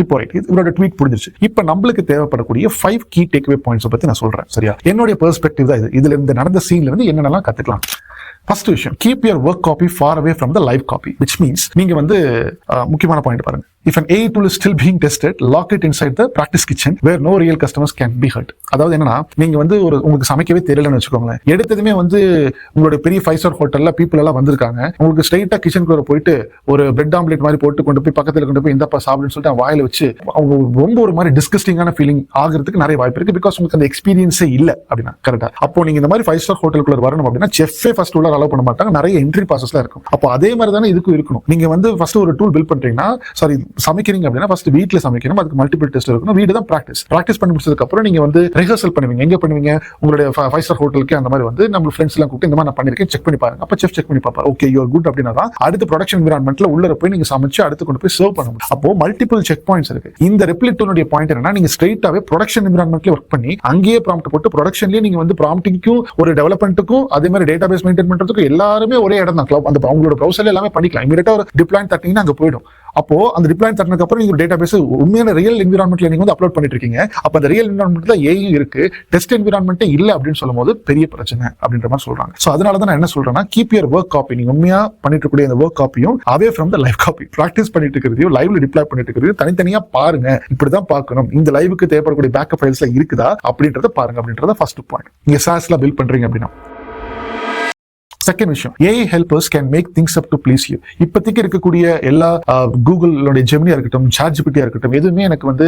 இப்போ இவரோட ட்வீட் புரிஞ்சிருச்சு. இப்போ நம்மளுக்கு தேவைப்படக்கூடிய 5 கீ டேக்அவே பாயிண்ட்ஸ் பத்தி நான் சொல்றேன். சரியா? என்னுடைய பெர்ஸ்பெக்டிவ் தான் இது. இதுல இருந்து நடந்த சீன்ல இருந்து என்னென்னலாம் கத்துக்கலாம். ஃபர்ஸ்ட் விஷயம், keep your work copy far away from the live copy, which means நீங்க வந்து முக்கியமான பாயிண்ட் பாருங்க. If an AI tool is still being tested, lock it inside the practice kitchen where no real customers can be hurt. அதாவது என்னன்னா, நீங்க வந்து உங்களுக்கு சமைக்கவே தெரியலன்னு வச்சுக்கோங்களேன். எடுத்ததுமே வந்து உங்களுடைய பெரிய 5-star ஹோட்டல்ல பீப்புள் எல்லாம் வந்திருக்காங்க. உங்களுக்கு ஸ்ட்ரைட்டா கிச்சனுக்குள்ள போயிட்டு ஒரு பிரெட் ஆம்லெட் மாதிரி போட்டு கொண்டு போய் பக்கத்துல கொண்டு போய் இந்தப்பா சாப்பிடுன்னு சொல்லிட்டு வாயில வச்சு அவங்க ரொம்ப ஒரு மாதிரி டிஸ்கஸ்டிங்கான ஃபீலிங் ஆகிறதுக்கு நிறைய வாய்ப்பு இருக்கு. பிகாஸ் உங்களுக்கு அந்த எக்ஸ்பீரியன்ஸே இல்ல அப்படின்னா. கரெக்டா? அப்போ நீங்க இந்த மாதிரி 5-star ஹோட்டலுக்குள்ள வரணும் அப்படின்னா செஃப்பே ஃபர்ஸ்ட் உள்ள அலோவ் பண்ண மாட்டாங்க. நிறைய என்ட்ரி ப்ராசஸ்லாம் இருக்கும். அப்போ அதே மாதிரி தானே இதுக்கும் இருக்கணும். நீங்க வந்து ஃபர்ஸ்ட் ஒரு டூல் பில்ட் பண்றீங்கன்னா, சாரி சமைக்கிறீங்க அப்படின்னா ஃபர்ஸ்ட் வீட்ல சமைக்கணும். அதுக்கு மல்டிபிள் டெஸ்ட் இருக்கணும். வீடு தான் பிராக்டிஸ் பண்ணி முடிச்சதுக்கு அப்புறம் நீங்க வந்து ரிஹர்சல் பண்ணுவீங்க. எங்க பண்ணுவீங்க? உங்களுடைய 5-star ஹோட்டலுக்கு அந்த மாதிரி வந்து நம்ம ஃப்ரெண்ட்ஸ் எல்லாம் கூப்பிட்டு இந்த மாதிரி நான் பண்ணிருக்கேன் செக் பண்ணி பாருங்க. அப்ப செஃப் செக் பண்ணி பாப்பாரு. ஓகே யூ ஆர் குட் அப்படின்னா தான் அடுத்த ப்ரொடக்ஷன் என்விரான்மெண்ட்ல உள்ள போய் நீங்க சமைச்சு அடுத்து கொண்டு போய் சர்வ் பண்ண முடியும். அப்போ மல்டிபிள் செக் பாயிண்ட்ஸ் இருக்கு. இந்த ரெப்ளிட் டூலுடைய பாயிண்ட் என்னன்னா, நீங்க ஸ்ட்ரைட்டாவே ப்ரொடக்ஷன் என்விரான்மெண்ட்ல ஒர்க் பண்ணி அங்கேயே ப்ராம்ப்ட் போட்டு ப்ரொடக்ஷன்லயே நீங்க வந்து ப்ராம்ப்டிங்க்கும் ஒரு டெவலப்மெண்ட்டுக்கும் அதே மாதிரி டேட்டாபேஸ் மெயின்டைன் பண்றதுக்கும் எல்லாருமே ஒரே இடம் தான். அந்த அவங்களோட ப்ரௌசர்ல எல்லாமே பண்ணிக்கலாம். இமீடியட்டா ஒரு டிப்ளாயின் தட்டிங்கன்னா அங்க போயிடும். அப்போ அந்த டிப்ளாயின் தட்டினதுக்கு அப்புறம் நீங்க டேட்டாபேஸ் உண்மையான ரியல் என்விரான்மெண்ட்ல நீங்க வந்து அப்லோட் பண்ணிட்டு இருக்கீங்க. அப்ப அந்த ரியல் என்விரான்மெண்ட்ல ஏஐ இருக்கு, டெஸ்ட் என்விரான்மெண்ட்டே இல்ல அப்படின்னு சொல்லும்போது பெரிய பிரச்சனை அப்படின்ற மாதிரி சொல்றாங்க. சோ அதனால தான் நான் என்ன சொல்றேன்னா, கீப் யுவர் ஒர்க் காப்பி, நீங்க உண்மையா பண்ணிட்டு இருக்கக்கூடிய அந்த ஒர்க் காப்பியும் away from the live copy. Practice பண்ணிட்டு இருக்கிறதையும் லைவ்ல டிப்ளாய் பண்ணிட்டு இருக்கிறதையும் தனித்தனியா பாருங்க. இப்படிதான் பார்க்கணும். இந்த லைவுக்கு தேவைப்படக்கூடிய பேக்கப் ஃபைல்ஸ்ல இருக்குதா அப்படின்றத பாருங்க அப்படின்றத ஃபர்ஸ்ட் பாயிண்ட். நீங்க சாஸ்ல பில்ட் பண்றீங்க அப்படின்னா செகண்ட் விஷயம், AI helpers can make things up to please you. இப்போதைக்கு இருக்கக்கூடிய எல்லா கூகுளோட ஜெமினியா இருக்கட்டும், சாட்ஜிபிட்டியா இருக்கட்டும், எதுவுமே எனக்கு வந்து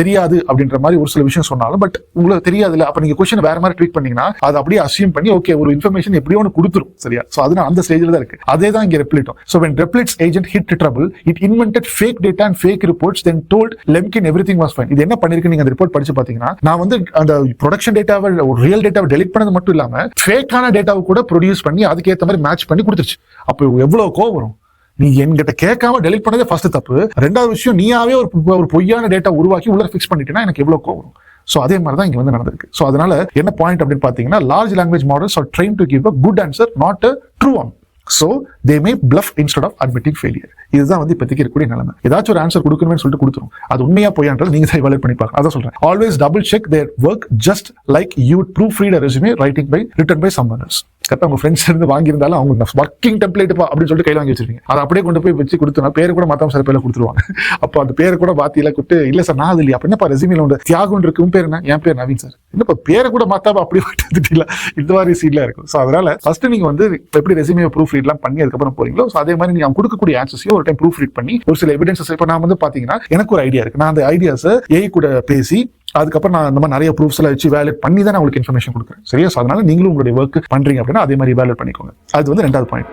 தெரியாது அப்படின்ற மாதிரி ஒரு சில விஷயம் சொன்னாலும், பட் உங்களுக்கு தெரியாதுல்ல, அப்ப நீங்க கொஸ்டின் வேற மாதிரி ட்வீட் பண்ணீங்கன்னா அதை அப்படியே அசியூம் பண்ணி ஓகே ஒரு இன்ஃபர்மேஷன் எப்படியோ ஒன்று கொடுத்துரும். சரியா? சோ அது அந்த ஸ்டேஜ்ல தான் இருக்கு. அதே தான் இங்க ரெப்ளிட்டும். So when Replit's agent hit trouble, it invented fake data and fake reports, then told Lemkin everything was fine. இது என்ன பண்ணிருக்கு நீங்க அந்த ரிப்போர்ட் படிச்சு பாத்தீங்கன்னா, நான் வந்து அந்த ப்ரொடக்ஷன் டேட்டாவை ரியல் டேட்டாவை டெலிட் பண்ணது மட்டும் இல்லாம ஃபேக்கான டேட்டாவை கூட ப்ரொடியூஸ் பண்ணி அதுக்கு ஏற்ற மாதிரி மேட்ச் பண்ணி கொடுத்துருச்சு. அப்போ எவ்வளவு கோவம் வரும்? நீ என்கிட்ட கேட்காம டெலிட் பண்ணதே ஃபர்ஸ்ட் தப்பு. ரெண்டாவது விஷயம், நீயாவே ஒரு பொய்யான டேட்டா உருவாக்கி உள்ள ஃபிக்ஸ் பண்ணிட்டேன்னா எனக்கு எவ்வளவு கோவம் வரும்? சோ அதே மாதிரி தான் இங்க வந்து நடந்திருக்கு. சோ அதனால என்ன பாயிண்ட் அப்படின்னு பாத்தீங்கன்னா, large language models are train to give a good answer, not a true one. So they may bluff instead of admitting failure. இதுதான் வந்து இப்போதைக்கு இருக்கக்கூடிய நிலைமை. ஏதாச்சும் ஒரு ஆன்சர் கொடுக்கணும்னு சொல்லிட்டு கொடுத்துரும். அது உண்மையா போயான்றது நீங்க தான் எவாலுவேட் பண்ணி பார்க்கணும். அதான் சொல்றேன், always double check there work just like you proof read a resume written by someone else. கரெக்டா உங்க ஃப்ரெண்ட்ஸ் இருந்து வாங்கியிருந்தாலும் அவங்க ஒர்க்கிங் டெம்ப்ளேட் அப்படின்னு சொல்லிட்டு கையில் வாங்கி வச்சிருக்கீங்க. அதை அப்படியே கொண்டு போய் வச்சு கொடுத்தா பேரு கூட மாத்தாம சில பேர்ல கொடுத்துருவாங்க. அப்போ அந்த பேரை கூட மாத்தியில கூட்டு இல்ல சார் நான் அது இல்லையா, அப்ப என்னப்பா ரெசியூமில உண்டு தியாகம் இருக்கு, பேர் என்ன, என் பேர் நவீன் சார், என்னப்பா பேரை கூட மாத்தாம அப்படியே விட்டுல, இந்த மாதிரி சீன்ல இருக்கும். ஸோ அதனால ஃபர்ஸ்ட் நீங்க வந்து எப்படி ரெசியூமே ப்ரூஃப் ரீட்லாம் பண்ணி அதுக்கப்புறம் போறீங்களோ, அதே மாதிரி நீங்க கொடுக்கக்கூடிய ஆன்சர்ஸையும் ஒரு டைம் ப்ரூஃப் ரீட் பண்ணி ஒரு சில எவிடன்சஸ். இப்போ நான் வந்து பாத்தீங்கன்னா எனக்கு ஒரு ஐடியா இருக்கு, நான் அந்த ஐடியாஸை ஏஐ கூட பேசி அதுக்கப்புறம் நான் இந்த மாதிரி நிறைய ப்ரூஃப்ஸ் எல்லாம் வச்சு வேலிட் பண்ணி தான் நான் உங்களுக்கு இன்ஃபர்மேஷன் கொடுக்குறேன். சரியா? அதனால நீங்களும் உங்களுடைய ஒர்க் பண்றீங்க அப்படின்னா அதே மாதிரி வேலிட் பண்ணிக்கோங்க. அது வந்து ரெண்டாவது பாயிண்ட்.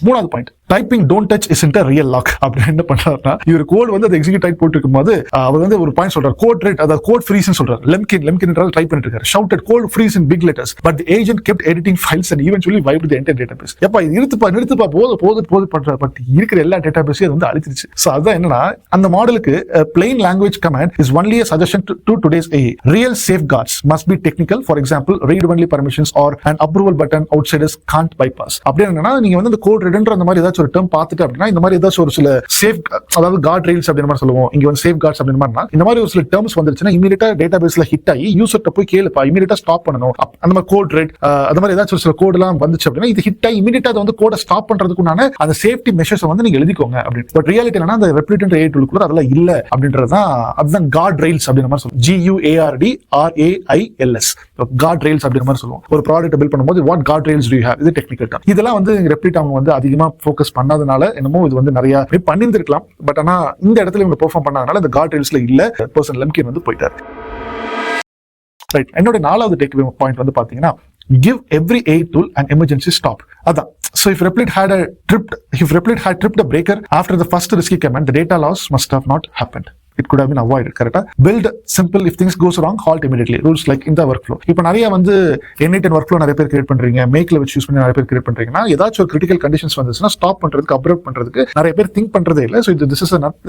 மூணாவது point, typing don't touch isn't a real lock. அப்படி என்ன பண்றாருன்னா, இவர் கோட் வந்து அதை எக்ஸிக்யூட் டைப் போட்டு இருக்கும்போது அவர் வந்து ஒரு பாயிண்ட் சொல்றாரு, கோட் ரெட், அதாவது கோட் ஃப்ரீஸ் சொல்றாரு. லெம்கின் டைப் பண்ணிட்டு இருக்காரு. Shouted code freeze in big letters but the agent kept editing files and eventually wiped the entire database. எப்பா இது நிறுத்துப்பா போது பண்றாரு. பட் இருக்கிற எல்லா டேட்டாபேஸையும் அது வந்து அழிச்சிருச்சு. சோ அதான் என்னன்னா, அந்த மாடலுக்கு plain language command is only a suggestion to today's AI. Real safeguards must be technical. For example, read only permissions or an approval button outsiders can't bypass. அப்படி என்னன்னா, நீங்க வந்து அந்த கோட் ரெட்ன்ற அந்த மாதிரி ஏதாச்சும் ஒரு டேர்ம் பார்த்துட்டு அப்படின்னா, இந்த மாதிரி ஏதாச்சும் ஒரு சில சேஃப், அதாவது guardrails அப்படின்ற மாதிரி சொல்லுவோம், இங்க வந்து safeguards அப்படின்ற மாதிரி, இந்த மாதிரி ஒரு சில டேர்ம்ஸ் வந்துருச்சுன்னா இமீடியட்டா டேட்டாபேஸ்ல ஹிட் ஆகி யூசர்ட்ட போய் கேளுப்பா, இமீடியட்டா ஸ்டாப் பண்ணணும். அந்த மாதிரி கோட் ரெட் அந்த மாதிரி ஏதாச்சும் ஒரு சில கோட் எல்லாம் வந்துச்சு அப்படின்னா இது ஹிட் ஆகி இமீடியட்டா அதை வந்து கோட ஸ்டாப் பண்றதுக்குண்டான அந்த சேஃப்டி மெஷர்ஸ் வந்து நீங்க எழுதிக்கோங்க அப்படின்னு. பட் ரியாலிட்டி என்னன்னா, அந்த Replit AI டூலுக்குள்ள அதெல்லாம் இல்ல அப்படின்றதுதான். அதுதான் guardrails அப்படின்ற மாதிரி சொல்லுவோம். GUARDRAILS guardrails அப்படின்ற மாதிரி சொல்லுவோம். ஒரு ப்ராடக்ட் பில்ட் பண்ணும்போது what guardrails do you have, இது டெக்னிக்கல் டேர்ம். இதெல்லாம் வந்து Replit அவங்க வந்து அதிகமா ஃபோக்கஸ் பண்ணாதனால என்னமோ இது வந்து நிறைய பண்ணிருக்கலாம். பட் ஆனா இந்த இடத்துல இவங்க பெர்ஃபார்ம் பண்ணாதனால இந்த guardrailsல இல்ல பர்சன் லெம்கின் வந்து போயிட்டாரு. ரைட். என்னோட நாலாவது டேக் அவே பாயிண்ட் வந்து பாத்தீங்கன்னா, give every AI tool an emergency stop. அதான். So if Replit had tripped a breaker after the first risky command, the data loss must have not happened. It could have been avoided. கரெக்டா? Build simple, if things goes wrong halt immediately. Rules like in the workflow. இப்போ நிறைய வந்து N8 workflow நிறைய பேர் create பண்றீங்க, மேக்ல வச்சு use பண்ணி நிறைய பேர் கிரியேட் பண்றீங்கன்னா, ஏதாச்சும் ஒரு கிரிட்டிக்கல் கண்டிஷன்ஸ் வந்துச்சுன்னா ஸ்டாப் பண்றதுக்கு, அப்ரேட் பண்றதுக்கு நிறைய பேர் திங்க் பண்றதே இல்லை. So this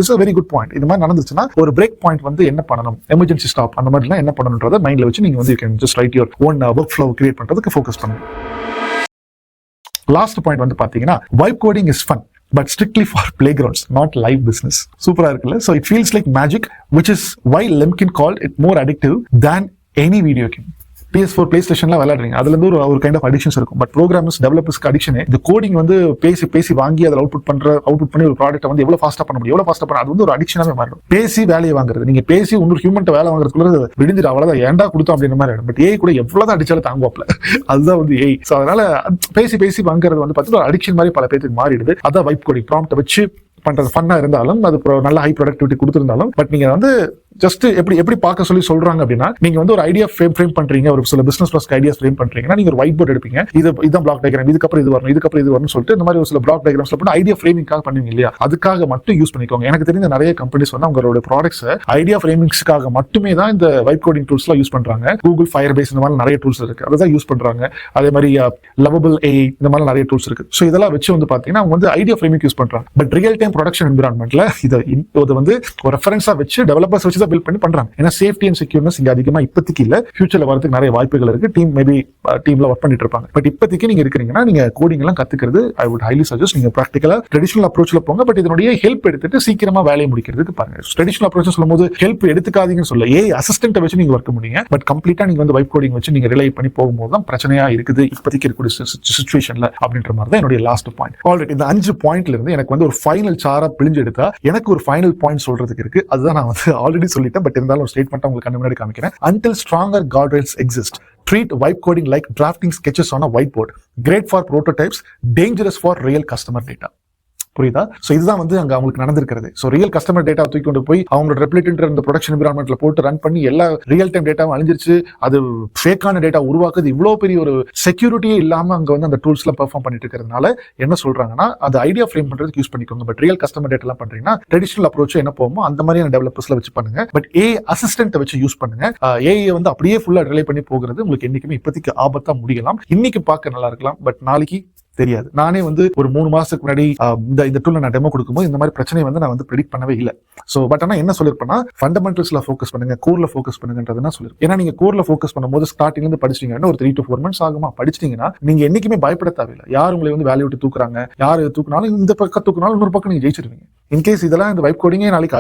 is a very good point. இது மாதிரி நடந்துச்சுன்னா ஒரு பிரேக் பாயிண்ட் வந்து என்ன பண்ணணும், எமர்ஜென்சி ஸ்டாப் அந்த மாதிரிலாம் என்ன பண்ணணும்ன்றத மைண்ட்ல வச்சு நீங்க வந்து you can just write your own workflow create பண்றதுக்கு ஃபோக்கஸ் பண்ணுங்க. லாஸ்ட் பாயிண்ட் வந்து பாத்தீங்கன்னா, vibe coding is fun but strictly for playgrounds, not live business. சூப்பரா இருக்குல்ல? So it feels like magic, which is why Lemkin called it more addictive than any video game. PS4 PlayStationல விளையாடுறீங்க, அதுல இருந்து ஒரு kind of addictions இருக்கும். But programmers டெவலப்பர்ஸ்க்கு addiction இந்த coding வந்து பேசி வாங்கி அதில் அவுட்புட் பண்ணி ஒரு ப்ராடக்ட் வந்து எவ்வளவு ஃபாஸ்டா பண்ண முடியும், அது வந்து ஒரு அடிக்ஷனாவே மாறும். பேசி வேலையை வாங்குறது, நீங்க பேசி இன்னொரு ஹியூமன் வேலை வாங்குறதுக்குள்ள விடுஞ்சிட்டு அவ்வளவுதான், ஏன்டா கொடுத்தோம் அப்படின்ற மாதிரி ஆயிடும். பட் ஏஐ கூட எவ்வளவுதான் அடிச்சாலும் தாங்குவாப்ல, அதுதான் வந்து ஏஐ. ஸோ அதனால பேசி வாங்குறது வந்து பார்த்தீங்கன்னா அடிக்ஷன் மாதிரி பல பேருக்கு மாறிடுது. அதான் வைப் கோடிங் ப்ராம்ப்ட் வச்சு பண்றது ஃபன்னா இருந்தாலும், அது நல்ல ஹை ப்ரொடக்டிவிட்டி கொடுத்திருந்தாலும், பட் நீங்க வந்து ஜஸ்ட் எப்படி பார்க்க சொல்றாங்க அப்படின்னா, நீங்க வந்து ஒரு ஐடியா ஃப்ரேம் பண்றீங்க, ஒரு சில பிசினஸ் ப்ளஸ் ஐடியாஸ் ஃப்ரேம் பண்றீங்கன்னா நீங்க ஒரு ஒயிட் போர்ட் எடுப்பீங்க, இதுதான் பிளாக் டயக்ராம், இதுக்கப்புறம் இது வரணும் சொல்லிட்டு இந்த மாதிரி ஒரு சில பிளாக் டயக்ராம்ஸ்ல போட்டு ஐடியா ஃப்ரேமிங்காக பண்ணுவீங்க இல்லையா, அதுக்காக மட்டும் யூஸ் பண்ணிக்கோங்க. எனக்கு தெரிஞ்ச நிறைய கம்பெனிஸ் வந்து அவங்களோட ப்ராடக்ட்ஸ் ஐடியா ஃப்ரேமிங்ஸ்க்காக மட்டுமே தான் இந்த வைப் கோடிங் டூல்ஸ் எல்லாம் யூஸ் பண்றாங்க. கூகுள் ஃபயர்பேஸ் இந்த மாதிரி நிறைய டூல்ஸ் இருக்கு, அதை தான் யூஸ் பண்றாங்க. அதே மாதிரி லவபிள் ஏஐ இந்த மாதிரி நிறைய டூல்ஸ் இருக்கு. ஸோ இதெல்லாம் வச்சு வந்து பாத்தீங்கன்னா அவங்க வந்து ஐடியா ஃப்ரேமிங் யூஸ் பண்றாங்க. பட் ரியல் டைம் ப்ரொடக்ஷன் என்விரான்மெண்ட்ல இதை வந்து ஒரு ரெஃபரன்ஸா வச்சு டெவலப்பர்ஸ் வச்சு தான் பில்ட் பண்ணி பண்றாங்க. ஏன்னா சேஃப்டி அண்ட் செக்யூர்னஸ் இங்க அதிகமா இப்போதைக்கு இல்ல, ஃபியூச்சர்ல வரதுக்கு நிறைய வாய்ப்புகள் இருக்கு. டீம்ல ஒர்க் பண்ணிட்டு இருப்பாங்க. பட் இப்போதைக்கு நீங்க இருக்கிறீங்கன்னா நீங்க கோடிங் எல்லாம் கத்துக்கிறது ஐ வுட் ஹைலி சஜஸ்ட் நீங்க பிராக்டிகலா ட்ரெடிஷனல் அப்ரோச்ல போங்க. பட் இதனுடைய ஹெல்ப் எடுத்துட்டு சீக்கிரமா வேலையை முடிக்கிறதுக்கு பாருங்க. ட்ரெடிஷனல் அப்ரோச் சொல்லும்போது ஹெல்ப் எடுத்துக்காதீங்கன்னு சொல்ல, அசிஸ்டன்ட் வச்சு நீங்க ஒர்க் முடியுங்க. பட் கம்ப்ளீட்டா நீங்க வந்து வைப் கோடிங் வச்சு நீங்க ரிலை பண்ணி போகும்போது தான் பிரச்சனையா இருக்குது இப்போதைக்கு இருக்கக்கூடிய சிச்சுவேஷன்ல அப்படின்ற மாதிரி தான் என்னுடைய லாஸ்ட் பாயிண்ட். ஆல்ரெடி இந்த 5 பாயிண்ட்ல இருந்து எனக்கு வந்து ஒரு ஃபைனல் சாரா பிழிஞ்சு எடுத்தா எனக்கு ஒரு ஃபைனல் பாயிண்ட் சொல்றதுக்கு இருக்கு. அதுதான் நான் வந்து ஆல்ரெடி சொல்லிட்டேன். பட் இருந்தாலும் ஸ்டேட்மெண்ட் உங்களுக்கு கண்ணு முன்னாடி காமிக்கிறேன். Until stronger guardrails exist, Treat vibe coding like drafting sketches on a whiteboard. Great for prototypes, dangerous for real customer data. புரியுதா? ஸோ இதுதான் வந்து அங்கே அவங்களுக்கு நடந்திருக்கிறது. ஸோ ரியல் கஸ்டமர் டேட்டா தூக்கி கொண்டு போய் அவங்களோட ரெப்ளிட்ன்ற இந்த ப்ரொடக்ஷன் என்விரான்மெண்ட்ல போட்டு ரன் பண்ணி எல்லா ரியல் டைம் டேட்டாவும் அழிஞ்சிருச்சு. அது ஃபேக்கான டேட்டா உருவாக்குது. இவ்வளோ பெரிய ஒரு செக்யூரிட்டியே இல்லாமல் அங்கே வந்து அந்த டூல்ஸ்லாம் பெர்ஃபார்ம் பண்ணிட்டு இருக்கிறதுனால என்ன சொல்றாங்கன்னா, அது ஐடியா ஃப்ரேம் பண்றதுக்கு யூஸ் பண்ணிக்கோங்க. பட் ரியல் கஸ்டமர் டேட்டாலாம் பண்றீங்கன்னா ட்ரெடிஷனல் அப்ரோச் என்ன போகுமோ அந்த மாதிரியான டெவலப்பர்ஸ்ல வச்சு பண்ணுங்க. பட் அசிஸ்டன்ட்டை வச்சு யூஸ் பண்ணுங்க. ஏஐ வந்து அப்படியே ஃபுல்லா ரிலே பண்ணி போகிறது உங்களுக்கு என்னைக்குமே இப்போதைக்கு ஆபத்தா முடியலாம். இன்னைக்கு பார்க்க நல்லா இருக்கலாம், பட் நாளைக்கு தெரியாது. நானே வந்து ஒரு 3 மாசத்துக்கு முன்னாடி இந்த டூல்ல நான் டெமோ கொடுக்கும்போது இந்த மாதிரி பிரச்சனையை வந்து நான் வந்து ப்ரெடிக்ட் பண்ணவே இல்லை. ஸோ பட் ஆனால் என்ன சொல்லிருப்பேன்னா, ஃபண்டமெண்டல்ஸ்ல ஃபோக்கஸ் பண்ணுங்க, கோர்ல ஃபோக்கஸ் பண்ணுங்கன்றதுனா சொல்லிருப்பேன். ஏன்னா நீங்க கோர்ல ஃபோக்கஸ் பண்ணும்போது ஸ்டார்டிங்ல இருந்து படிச்சிட்டீங்கன்னா ஒரு 3 to 4 months ஆகுமா, படிச்சிட்டீங்கன்னா நீங்க என்னைக்குமே பயப்பட தேவையில்லை. யார் உங்களை வந்து வேலையை விட்டு தூக்குறாங்க, யார் தூக்குனாலும் இந்த பக்கம் தூக்குனாலும் இன்னொரு பக்கம் நீங்க ஜெயிச்சிருவீங்க. இன்கேஸ் இதெல்லாம் இந்த வைப் கோடிங்கே நாளைக்கு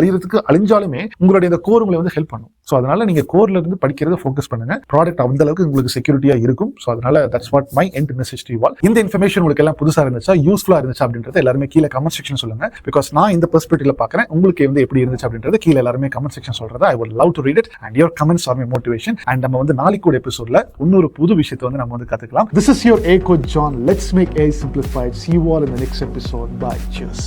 அழிஞ்சாலுமே உங்களுடைய இந்த கோர் உங்களை வந்து ஹெல்ப் பண்ணும். ஸோ அதனால நீங்க கோர்ல இருந்து படிக்கிறத ஃபோக்கஸ் பண்ணுங்க. ப்ராடக்ட் அந்த அளவுக்கு உங்களுக்கு செக்யூரிட்டியா இருக்கும். ஸோ அதனால that's what my end message to you all. இந்த இன்ஃபர்மேஷன் உங்களுக்கு எல்லாம் புதுசா இருந்துச்சா, யூஸ்ஃபுல்லா இருந்துச்சா அப்படின்றத எல்லாருமே கீழே கமெண்ட் செக்ஷன் சொல்லுங்க. பிகாஸ் நான் இந்த பெர்ஸ்பெக்டிவ்ல பார்க்கறேன், உங்களுக்கு வந்து எப்படி இருந்துச்சு அப்படின்றது கீழே எல்லாருமே கமெண்ட் செக்ஷன் சொல்றதா I would love to read it and your comments R my motivation. And நம்ம வந்து நாளைக்கு ஒரு எபிசோட்ல இன்னொரு புது விஷயத்தை வந்து நம்ம வந்து கத்துக்கலாம். This is your AI coach John. Let's make AI simplified. See you all in the next episode. Bye. Cheers.